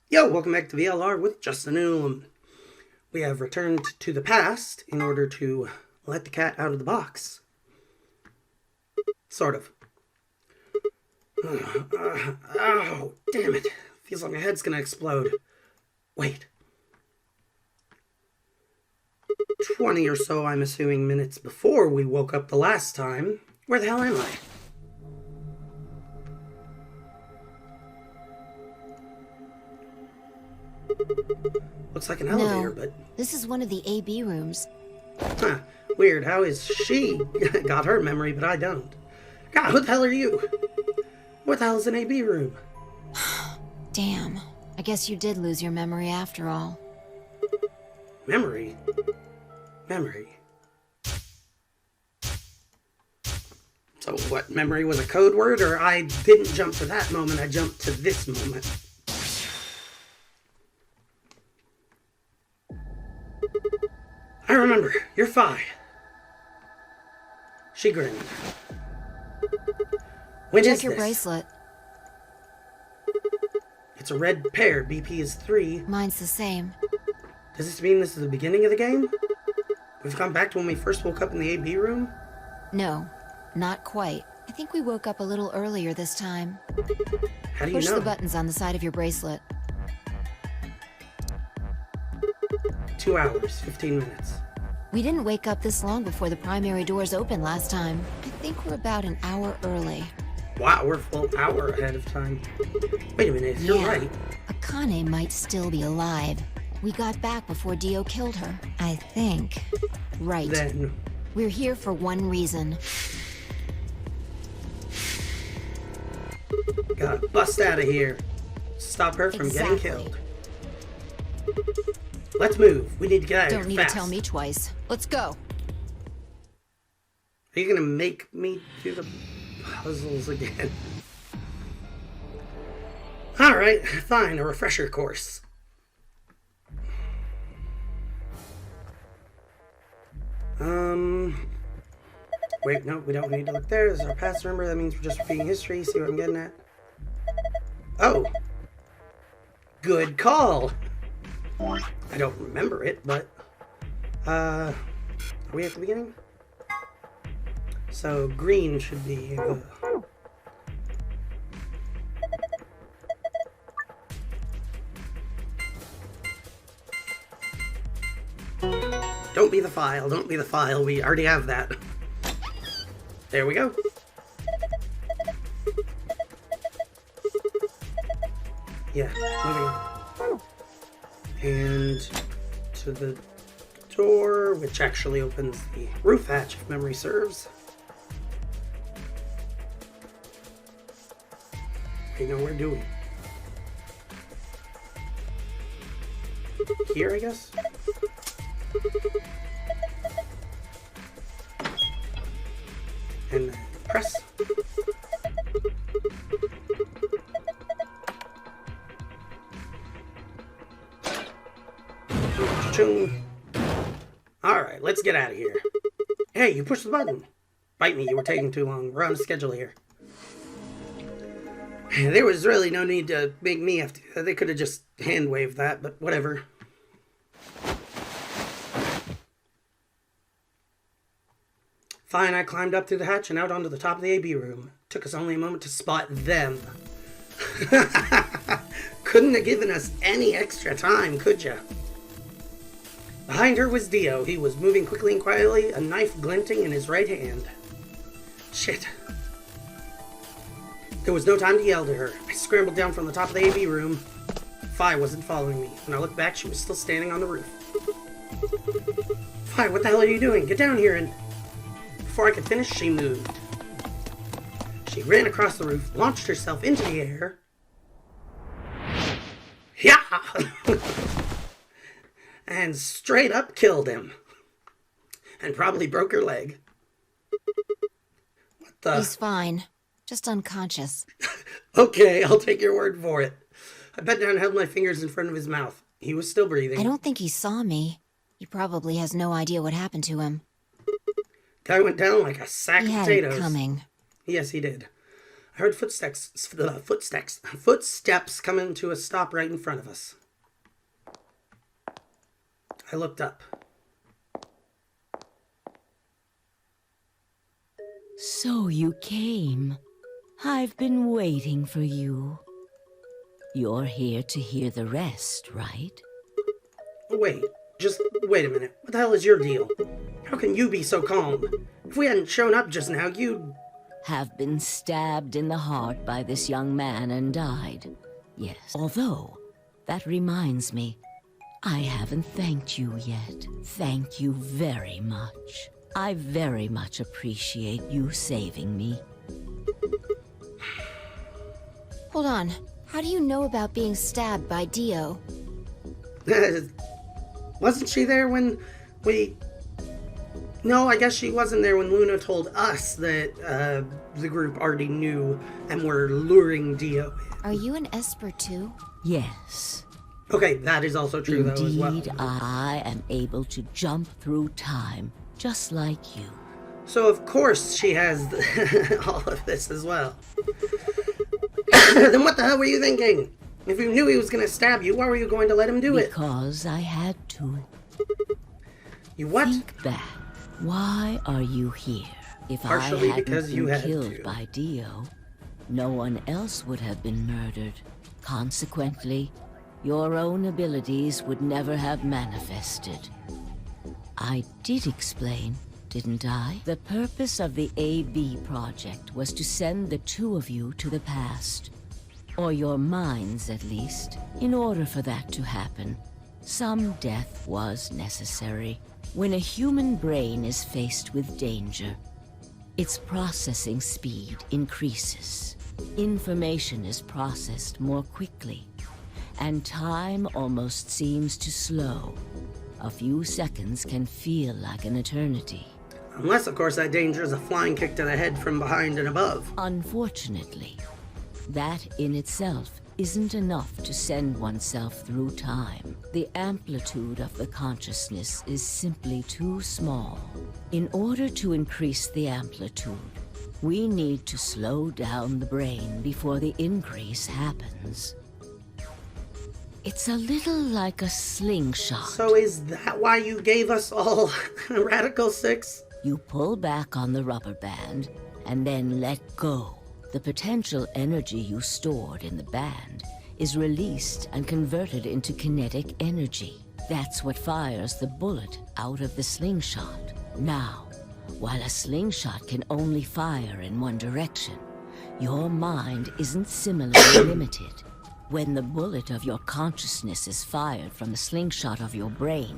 Yo, welcome back to VLR with Justin Newland. We have returned to the past in order to let the cat out of the box. Sort of. Oh, damn it. Feels like my head's gonna explode. Wait. 20 or so, I'm assuming, minutes before we woke up the last time. Where the hell am I? Looks like an elevator, but... This is one of the AB rooms. Huh. Weird. How is she got her memory, but I don't? God, who the hell are you? What the hell is an AB room? Damn. I guess you did lose your memory after all. Memory? Memory. So what, memory was a code word, or I didn't jump to that moment, I jumped to this moment? I remember. You're Phi. She grinned. When Check is your this? bracelet. It's a red pair. BP is 3. Mine's the same. Does this mean this is the beginning of the game? We've gone back to when we first woke up in the AB room? No, not quite. I think we woke up a little earlier this time. How do you Push know? the buttons on the side of your bracelet. 2 hours, 15 minutes. We didn't wake up this long before the primary doors opened last time. I think we're about an hour early. Wow, we're a full hour ahead of time. Wait a minute, you're right. Akane might still be alive. We got back before Dio killed her, I think. Right. Then, We're here for one reason. gotta bust out of here. Stop her from getting Exactly. killed. Let's move. We need to get out of Don't here need fast. to tell me twice. Let's go. Are you gonna make me do the puzzles again? Alright, fine, a refresher course. Wait, no, we don't need to look there. This is our past, remember? That means we're just repeating history. See what I'm getting at? Oh. Good call. I don't remember it, but... Are we at the beginning? So, green should be... Don't be the file, don't be the file. We already have that. There we go. Yeah, moving on. And to the door, which actually opens the roof hatch, if memory serves. Wait, no, where do we? Here, I guess? And then press. Cha-chung. Alright, let's get out of here. Hey, you pushed the button. Bite me, you were taking too long. We're on a schedule here. There was really no need to make me have to. They could have just hand waved that, but whatever. Fine, I climbed up through the hatch and out onto the top of the AB room. Took us only a moment to spot them. Couldn't have given us any extra time, could ya? Behind her was Dio. He was moving quickly and quietly, a knife glinting in his right hand. Shit. There was no time to yell to her. I scrambled down from the top of the AB room. Phi wasn't following me. When I looked back, she was still standing on the roof. Phi, what the hell are you doing? Get down here and... Before I could finish, she moved. She ran across the roof, launched herself into the air. Yeah! And straight up killed him. And probably broke her leg. What the? He's fine. Just unconscious. Okay, I'll take your word for it. I bent down and held my fingers in front of his mouth. He was still breathing. I don't think he saw me. He probably has no idea what happened to him. Guy went down like a sack He of had potatoes. it coming. Yes, he did. I heard footsteps coming to a stop right in front of us. I looked up. So you came. I've been waiting for you. You're here to hear the rest, right? Wait a minute. What the hell is your deal? How can you be so calm? If we hadn't shown up just now, you'd... Have been stabbed in the heart by this young man and died. Yes. Although, that reminds me, I haven't thanked you yet. Thank you very much. I very much appreciate you saving me. Hold on. How do you know about being stabbed by Dio? Wasn't she there when we... No, I guess she wasn't there when Luna told us that the group already knew and were luring Dio in. Are you an Esper too? Yes. Okay, that is also true though as well. Indeed, I am able to jump through time, just like you. So of course she has all of this as well. Then what the hell were you thinking? If you knew he was going to stab you, why were you going to let him do it? Because I had to. You what? Think back. Why are you here? If Partially I hadn't because you been had killed to. by Dio, no one else would have been murdered. Consequently, your own abilities would never have manifested. I did explain, didn't I? The purpose of the AB project was to send the two of you to the past. Or your minds, at least. In order for that to happen, some death was necessary. When a human brain is faced with danger, its processing speed increases. Information is processed more quickly, and time almost seems to slow. A few seconds can feel like an eternity. Unless, of course, that danger is a flying kick to the head from behind and above. Unfortunately, that in itself isn't enough to send oneself through time. The amplitude of the consciousness is simply too small. In order to increase the amplitude, we need to slow down the brain before the increase happens. It's a little like a slingshot. So is that why you gave us all Radical 6? You pull back on the rubber band and then let go. The potential energy you stored in the band is released and converted into kinetic energy. That's what fires the bullet out of the slingshot. Now, while a slingshot can only fire in one direction, your mind isn't similarly limited. When the bullet of your consciousness is fired from the slingshot of your brain,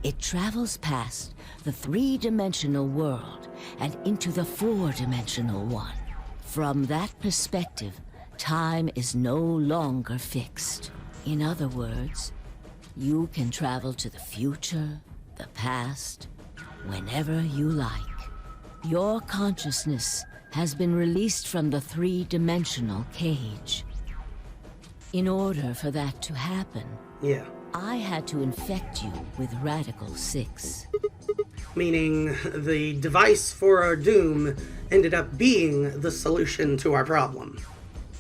it travels past the three-dimensional world and into the four-dimensional one. From that perspective, time is no longer fixed. In other words, you can travel to the future, the past, whenever you like. Your consciousness has been released from the three-dimensional cage. In order for that to happen, Yeah. I had to infect you with Radical 6. Meaning the device for our doom ended up being the solution to our problem.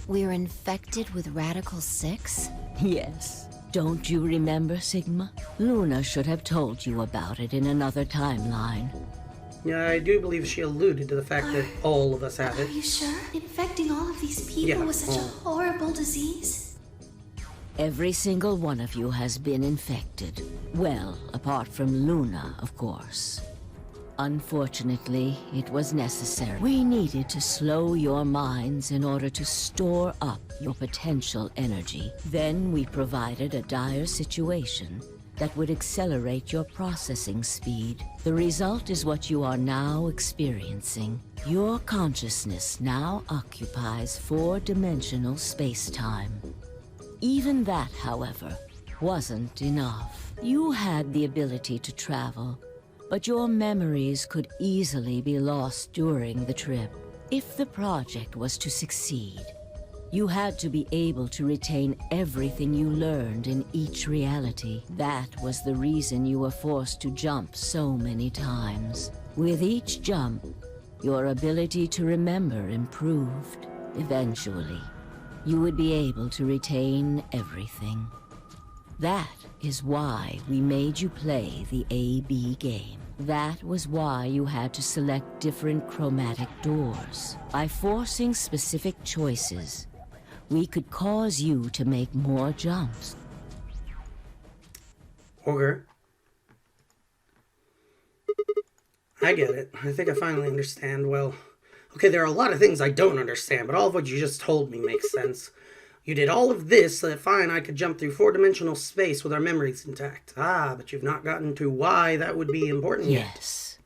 We're infected with Radical 6? Yes. Don't you remember, Sigma? Luna should have told you about it in another timeline. Yeah, I do believe she alluded to the fact that all of us have Are it. you sure? Infecting all of these people Yeah, with such a all. horrible disease? Every single one of you has been infected. Well, apart from Luna, of course. Unfortunately, it was necessary. We needed to slow your minds in order to store up your potential energy. Then we provided a dire situation that would accelerate your processing speed. The result is what you are now experiencing. Your consciousness now occupies four-dimensional space-time. Even that, however, wasn't enough. You had the ability to travel, but your memories could easily be lost during the trip. If the project was to succeed, you had to be able to retain everything you learned in each reality. That was the reason you were forced to jump so many times. With each jump, your ability to remember improved. Eventually, you would be able to retain everything. That is why we made you play the A-B game. That was why you had to select different chromatic doors. By forcing specific choices, we could cause you to make more jumps. Okay. I get it. I think I finally understand. Well, okay, there are a lot of things I don't understand, but all of what you just told me makes sense. You did all of this so that Fi and I could jump through four-dimensional space with our memories intact. Ah, but you've not gotten to why that would be important yet. Yes.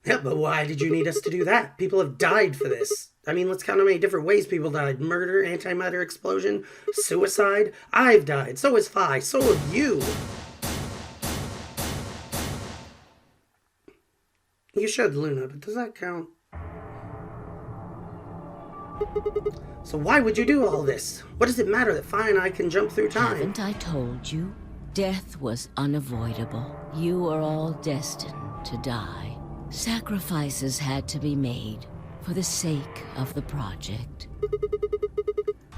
Yeah, but why did you need us to do that? People have died for this. I mean, let's count how many different ways people died. Murder, antimatter explosion, suicide. I've died. So has Fi. So have you. You should, Luna, but does that count? So why would you do all this? What does it matter that Fi and I can jump through time? Haven't I told you? Death was unavoidable. You are all destined to die. Sacrifices had to be made for the sake of the project.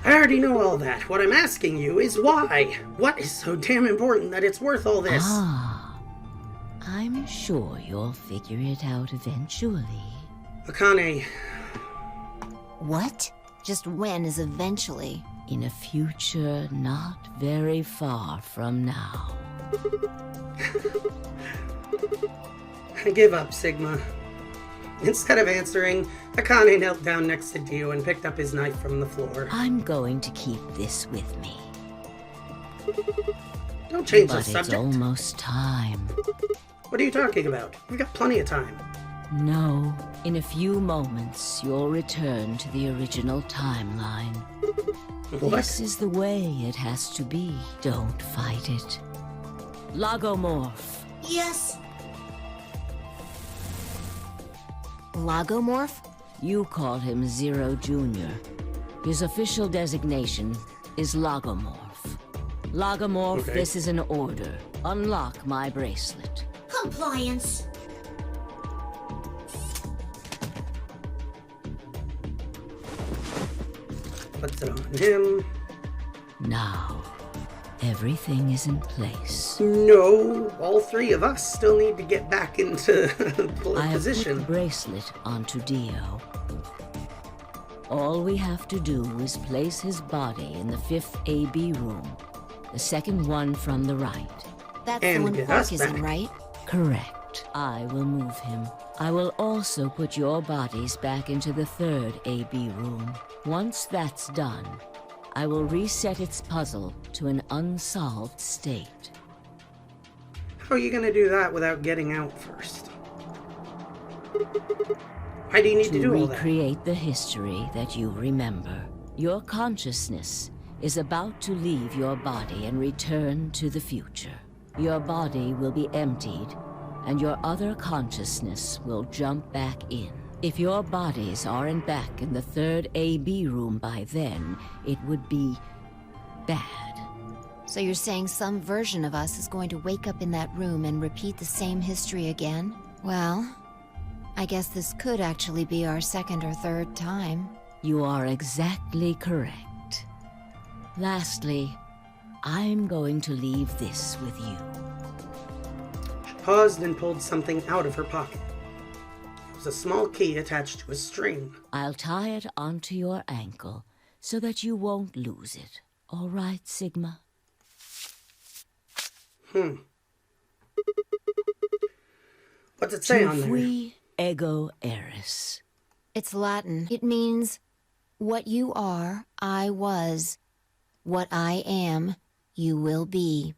I already know all that. What I'm asking you is why? What is so damn important that it's worth all this? Ah, I'm sure you'll figure it out eventually. Akane, What? Just when is eventually? In a future not very far from now. I give up, Sigma. Instead of answering, Akane knelt down next to Dio and picked up his knife from the floor. I'm going to keep this with me. Don't change the But it's subject. almost time. What are you talking about? We've got plenty of time. No, in a few moments you'll return to the original timeline. What? This is the way it has to be. Don't fight it. Logomorph. Yes. Logomorph? You call him Zero Jr. His official designation is Logomorph. Logomorph, Okay. This is an order. Unlock my bracelet. Compliance. Puts it on him. Now, everything is in place. No, all three of us still need to get back into I have put the position. bracelet onto Dio. All we have to do is place his body in the 5th AB room, the second one from the right. That's And the one get Quark us is in, back. right? Correct. I will move him. I will also put your bodies back into the 3rd AB room. Once that's done, I will reset its puzzle to an unsolved state. How are you going to do that without getting out first? Why do you need to To do all that? recreate the history that you remember. Your consciousness is about to leave your body and return to the future. Your body will be emptied, and your other consciousness will jump back in. If your bodies aren't back in the 3rd AB room by then, it would be bad. So you're saying some version of us is going to wake up in that room and repeat the same history again? Well, I guess this could actually be our 2nd or 3rd time. You are exactly correct. Lastly, I'm going to leave this with you. She paused and pulled something out of her pocket. It was a small key attached to a string. I'll tie it onto your ankle so that you won't lose it. All right, Sigma? What's it say on there? Fui ego eris. It's Latin. It means, what you are, I was. What I am, you will be.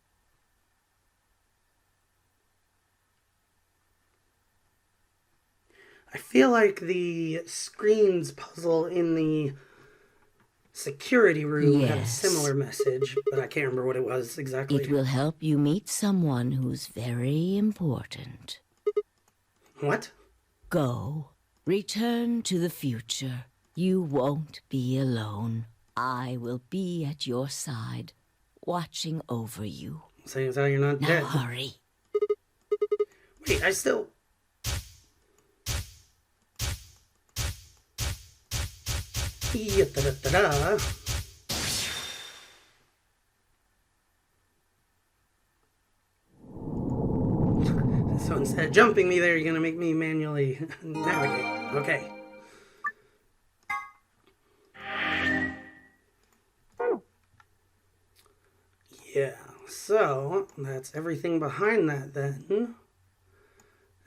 I feel like the screens puzzle in the security room had a Yes. similar message, but I can't remember what it was exactly. It will help you meet someone who's very important. What? Go. Return to the future. You won't be alone. I will be at your side, watching over you. Saying as how you're not Now dead. hurry. Wait, I still... Ya-da-da-da-da. So instead of jumping me there, you're gonna make me manually navigate. Okay. Yeah, so that's everything behind that then.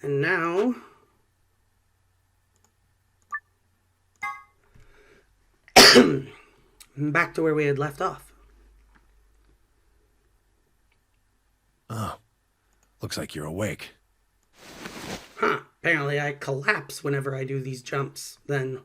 And now back to where we had left off. Oh, looks like you're awake. Huh, apparently I collapse whenever I do these jumps, then.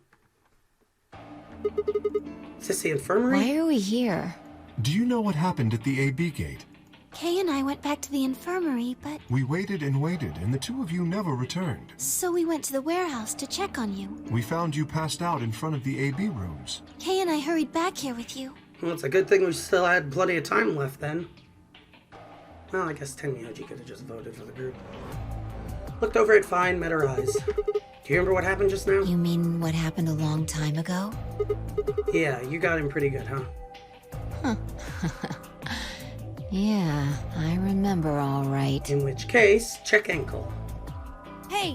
Is this the infirmary? Why are we here? Do you know what happened at the AB gate? Kay and I went back to the infirmary, but... We waited and waited, and the two of you never returned. So we went to the warehouse to check on you. We found you passed out in front of the AB rooms. Kay and I hurried back here with you. Well, it's a good thing we still had plenty of time left then. Well, I guess Tenmyoji could have just voted for the group. Looked over it fine, met her eyes. Do you remember what happened just now? You mean what happened a long time ago? Yeah, you got him pretty good, huh? Yeah, I remember all right. In which case, check ankle. Hey,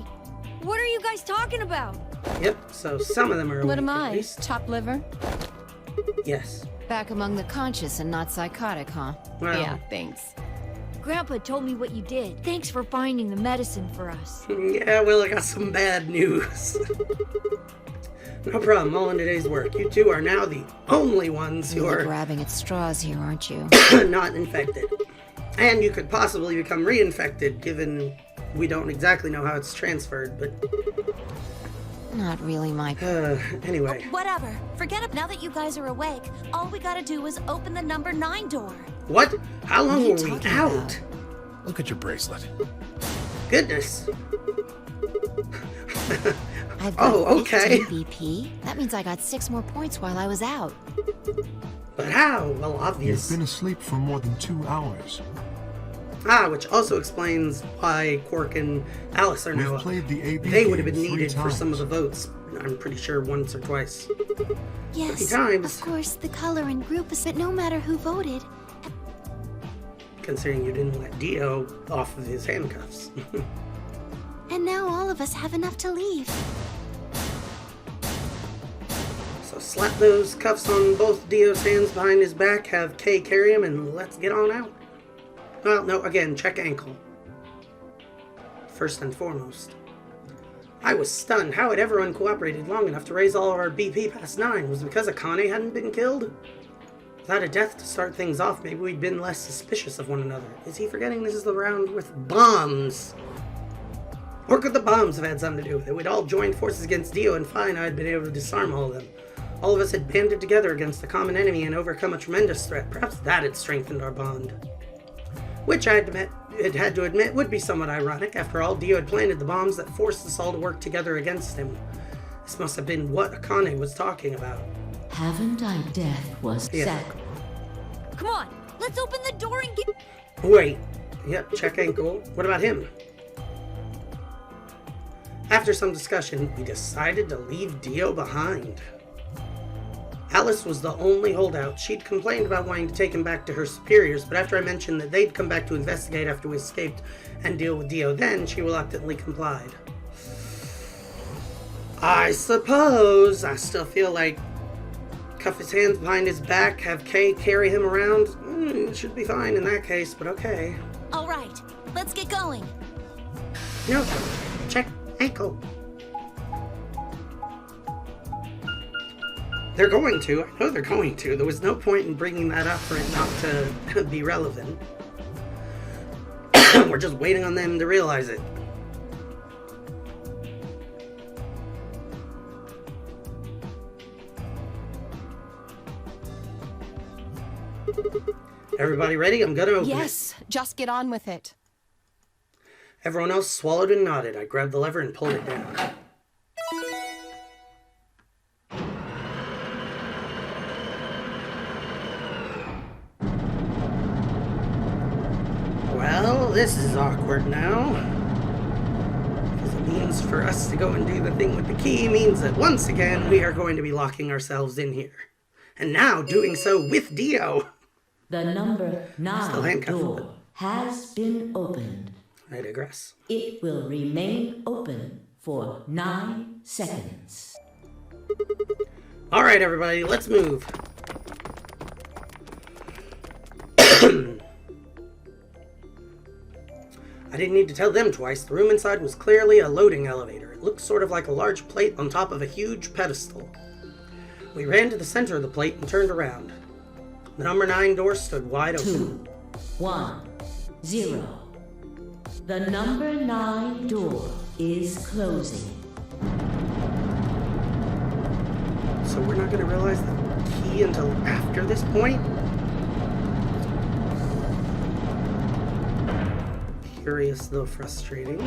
what are you guys talking about? Yep, so some of them are What awake, am at I? least. Chopped liver? Yes. Back among the conscious and not psychotic, huh? Well, Yeah, thanks. Grandpa told me what you did. Thanks for finding the medicine for us. yeah, well, I got some bad news. No problem, all in today's work. You two are now the only ones who You're are grabbing at straws here, aren't you? not infected. And you could possibly become reinfected, given we don't exactly know how it's transferred, but... Not really my... anyway. Whatever. Forget it. Now that you guys are awake, all we gotta do is open the number 9 door. What? How long What are were you we talking out? about? Look at your bracelet. Goodness. I've got Oh, okay. 15 BP. That means I got 6 more points while I was out. But how? Well, You've obvious. been asleep for more than 2 hours. Ah, which also explains why Quark and Alice are We've now... played the AB They would have been game 3 needed for some of times. the votes. I'm pretty sure once or twice. Yes, times. of course, the color and group is... But no matter who voted, Considering you didn't let Dio off of his handcuffs. and now all of us have enough to leave. So slap those cuffs on both Dio's hands behind his back, have Kay carry him, and let's get on out. Well, no, again, check ankle. First and foremost. I was stunned. How had everyone cooperated long enough to raise all of our BP past 9? Was it because Akane hadn't been killed? Without a death to start things off, maybe we'd been less suspicious of one another. Is he forgetting this is the round with bombs? Or could the bombs have had something to do with it? We'd all joined forces against Dio, and fine, I had been able to disarm all of them. All of us had banded together against a common enemy and overcome a tremendous threat. Perhaps that had strengthened our bond. Which I had to admit would be somewhat ironic. After all, Dio had planted the bombs that forced us all to work together against him. This must have been what Akane was talking about. Haven't I death was Yeah. sacrificed? Come on, let's open the door and get... Wait. Yep, check ankle. What about him? After some discussion, we decided to leave Dio behind. Alice was the only holdout. She'd complained about wanting to take him back to her superiors, but after I mentioned that they'd come back to investigate after we escaped and deal with Dio then, she reluctantly complied. I suppose I still feel like cuff his hands behind his back, have Kay carry him around. Should be fine in that case, but okay. All right, let's get going. No, check ankle. They're going to. I know they're going to. There was no point in bringing that up for it not to be relevant. We're just waiting on them to realize it. Everybody ready? I'm gonna open it. Yes, just get on with it. Everyone else swallowed and nodded. I grabbed the lever and pulled it down. Well, this is awkward now. Because means for us to go and do the thing with the key means that once again we are going to be locking ourselves in here. And now doing so with Dio. The number Still 9 handcuffed. door has been opened. I digress. It will remain open for 9 seconds. Alright, everybody, let's move. I didn't need to tell them twice. The room inside was clearly a loading elevator. It looked sort of like a large plate on top of a huge pedestal. We ran to the center of the plate and turned around. The number 9 door stood wide open. 2, 1, 0. The number 9 door is closing. So we're not going to realize the key until after this point? Curious, though frustrating.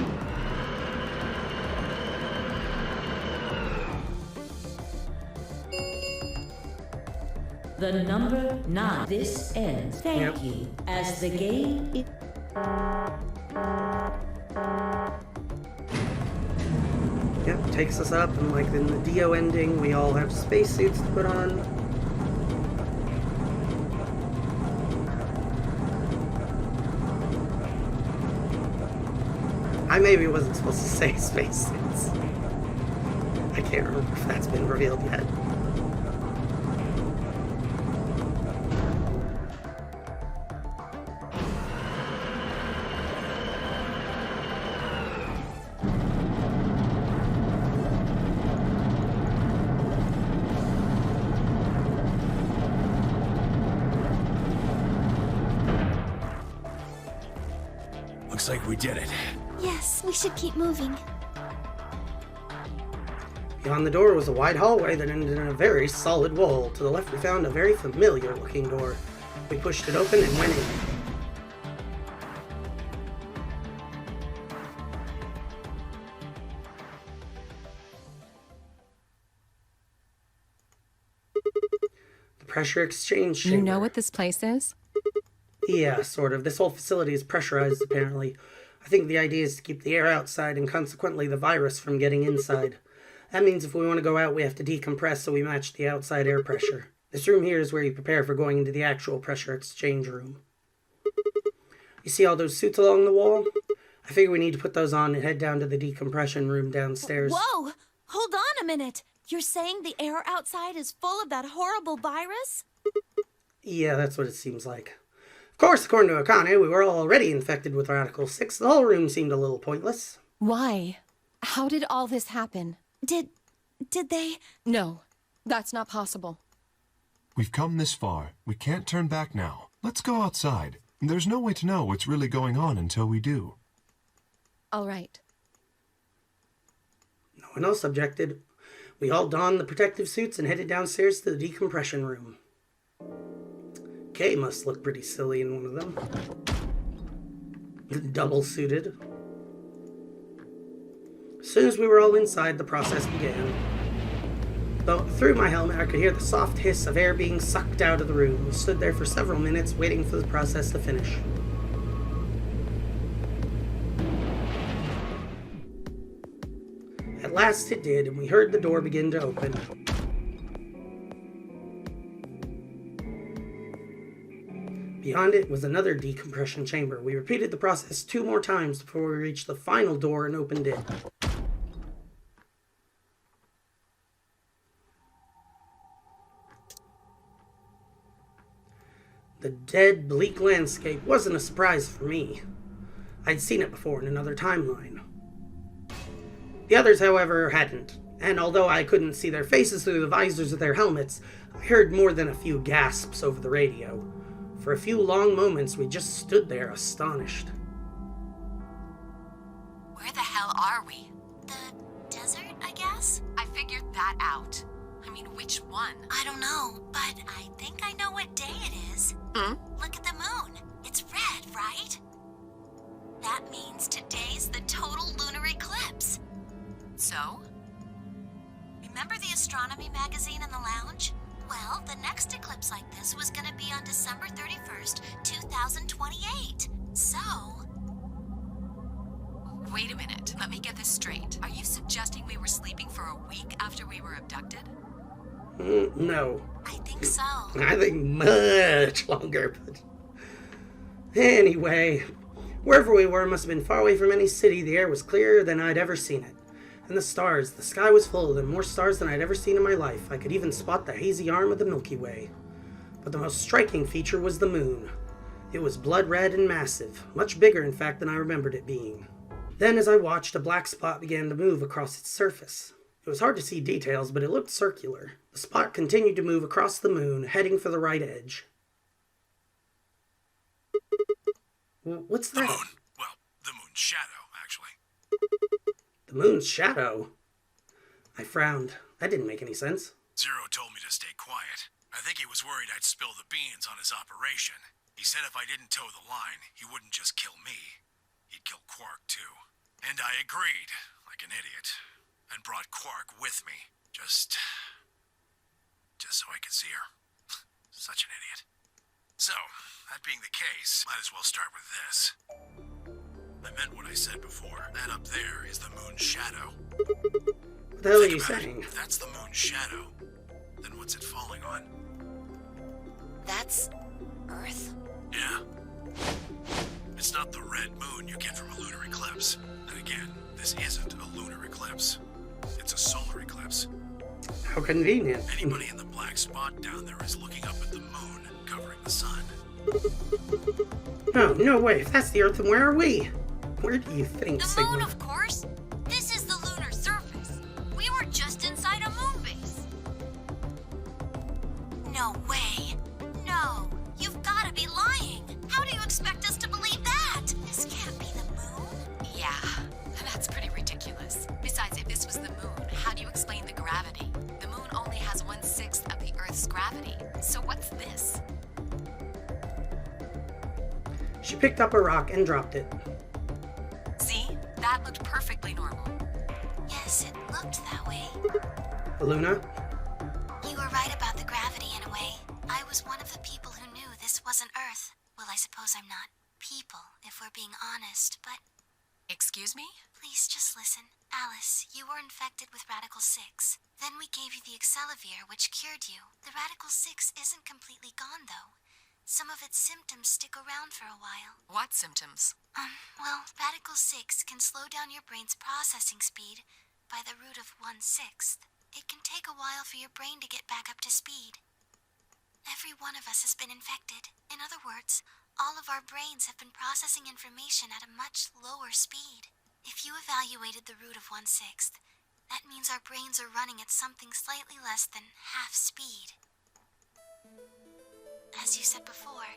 The number 9. This ends. Thank you. As the game is... Yep, takes us up, and like in the Dio ending, we all have spacesuits to put on. I maybe wasn't supposed to say spacesuits. I can't remember if that's been revealed yet. Looks like we did it. Yes, we should keep moving. Beyond the door was a wide hallway that ended in a very solid wall. To the left we found a very familiar looking door. We pushed it open and went in. The pressure exchange chamber. You know what this place is? Yeah, sort of. This whole facility is pressurized, apparently. I think the idea is to keep the air outside and consequently the virus from getting inside. That means if we want to go out, we have to decompress so we match the outside air pressure. This room here is where you prepare for going into the actual pressure exchange room. You see all those suits along the wall? I figure we need to put those on and head down to the decompression room downstairs. Whoa! Hold on a minute. You're saying the air outside is full of that horrible virus? Yeah, that's what it seems like. Of course, according to Akane, we were already infected with Radical 6. The whole room seemed a little pointless. Why? How did all this happen? Did they? No, that's not possible. We've come this far. We can't turn back now. Let's go outside. There's no way to know what's really going on until we do. All right. No one else objected. We all donned the protective suits and headed downstairs to the decompression room. Kay must look pretty silly in one of them. Double-suited. As soon as we were all inside, the process began. Though through my helmet, I could hear the soft hiss of air being sucked out of the room. We stood there for several minutes, waiting for the process to finish. At last it did, and we heard the door begin to open. Beyond it was another decompression chamber. We repeated the process 2 more times before we reached the final door and opened it. The dead, bleak landscape wasn't a surprise for me. I'd seen it before in another timeline. The others, however, hadn't, and although I couldn't see their faces through the visors of their helmets, I heard more than a few gasps over the radio. For a few long moments, we just stood there, astonished. Where the hell are we? The desert, I guess? I figured that out. I mean, which one? I don't know, but I think I know what day it is. Look at the moon. It's red, right? That means today's the total lunar eclipse. So? Remember the astronomy magazine in the lounge? Well, the next eclipse like this was gonna be on December 31st, 2028. So... Wait a minute. Let me get this straight. Are you suggesting we were sleeping for a week after we were abducted? No. I think so. I think much longer, but... Anyway, wherever we were must have been far away from any city. The air was clearer than I'd ever seen it. And the stars, the sky was full of them, more stars than I'd ever seen in my life. I could even spot the hazy arm of the Milky Way. But the most striking feature was the moon. It was blood red and massive, much bigger in fact than I remembered it being. Then as I watched, a black spot began to move across its surface. It was hard to see details, but it looked circular. The spot continued to move across the moon, heading for the right edge. What's that? The moon. Well, the moon's shadow, actually. The moon's shadow? I frowned. That didn't make any sense. Zero told me to stay quiet. I think he was worried I'd spill the beans on his operation. He said if I didn't toe the line, he wouldn't just kill me. He'd kill Quark, too. And I agreed, like an idiot. And brought Quark with me. Just so I could see her. Such an idiot. So, that being the case, might as well start with this. I meant what I said before. That up there is the moon's shadow. What the hell are you saying? If that's the moon's shadow, then what's it falling on? That's Earth? Yeah. It's not the red moon you get from a lunar eclipse. And again, this isn't a lunar eclipse. It's a solar eclipse. How convenient. Anybody in the black spot down there is looking up at the moon, covering the sun. Oh, no way. If that's the Earth, then where are we? Where do you think, The Sigma? moon, of course. This is the lunar surface. We were just inside a moon base. No way. No. You've got to be lying. How do you expect us to believe that? This can't be the moon. Yeah, that's pretty ridiculous. Besides, if this was the moon, how do you explain the gravity? The moon only has 1/6 of the Earth's gravity. So what's this? She picked up a rock and dropped it. See? That looked perfectly normal. Yes, it looked that way. Luna? You were right about the gravity in a way. I was one of the people who knew this wasn't Earth. Well, I suppose I'm not people, if we're being honest, but... Excuse me? Please just listen. Alice, you were infected with Radical 6. Then we gave you the Excelivir, which cured you. The Radical 6 isn't completely gone, though. Some of its symptoms stick around for a while. What symptoms? Well, Radical 6 can slow down your brain's processing speed by the root of 1/6. It can take a while for your brain to get back up to speed. Every one of us has been infected. In other words, all of our brains have been processing information at a much lower speed. If you evaluated the root of 1/6, that means our brains are running at something slightly less than half speed. As you said before,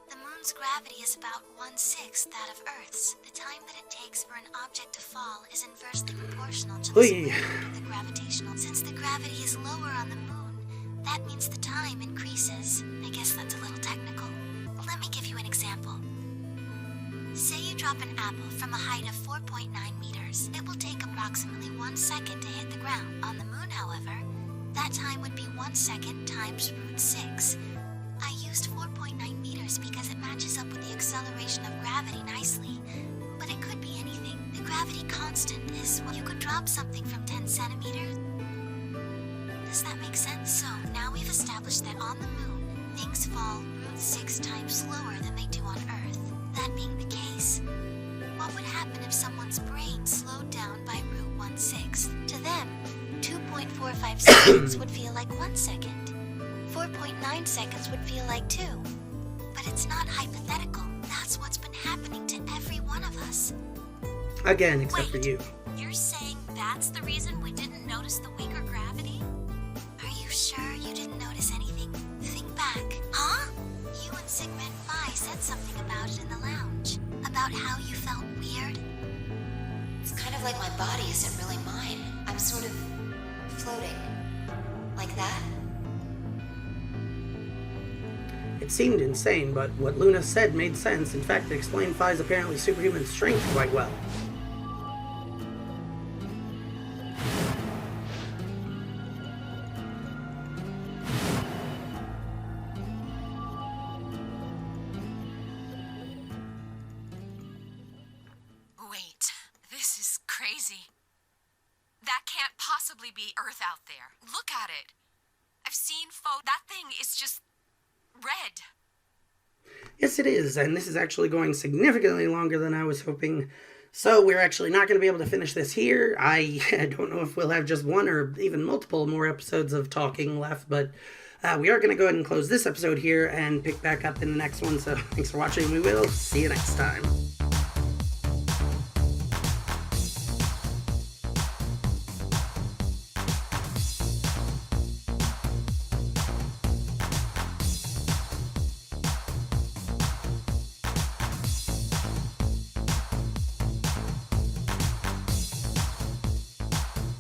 the moon's gravity is about 1/6 that of Earth's. The time that it takes for an object to fall is inversely proportional to the square of the gravitational. Since the gravity is lower on the moon, that means the time increases. I guess that's a little technical. Let me give you an example. Say you drop an apple from a height of 4.9 meters. It will take approximately 1 second to hit the ground. On the moon, however, that time would be 1 second times root 6. I used 4.9 meters because it matches up with the acceleration of gravity nicely, but it could be anything. The gravity constant is what you could drop something from 10 centimeters. Does that make sense? So now we've established that on the moon, things fall root 6 times slower than they do on Earth. That being the case, what would happen if someone's brain slowed down by root 1/6? To them, 2.45 seconds would feel like 1 second. 4.9 seconds would feel like 2. But it's not hypothetical. That's what's been happening to every one of us. Again, except for Wait. you. You're saying that's the reason we didn't notice the weaker gravity? Are you sure you didn't notice anything? Think back. Huh? You and Sigma and Phi said something about it in the lounge. About how you felt weird. It's kind of like my body isn't really mine. I'm sort of floating. Like that? It seemed insane, but what Luna said made sense. In fact, it explained Phi's apparently superhuman strength quite well. Wait, this crazy. That can't possibly be Earth out there. Look at it. I've seen that thing is just red. Yes, it is, and this is actually going significantly longer than I was hoping. So we're actually not going to be able to finish this here. I don't know if we'll have just one or even multiple more episodes of talking left, but we are going to go ahead and close this episode here and pick back up in the next one. So thanks for watching. We will see you next time.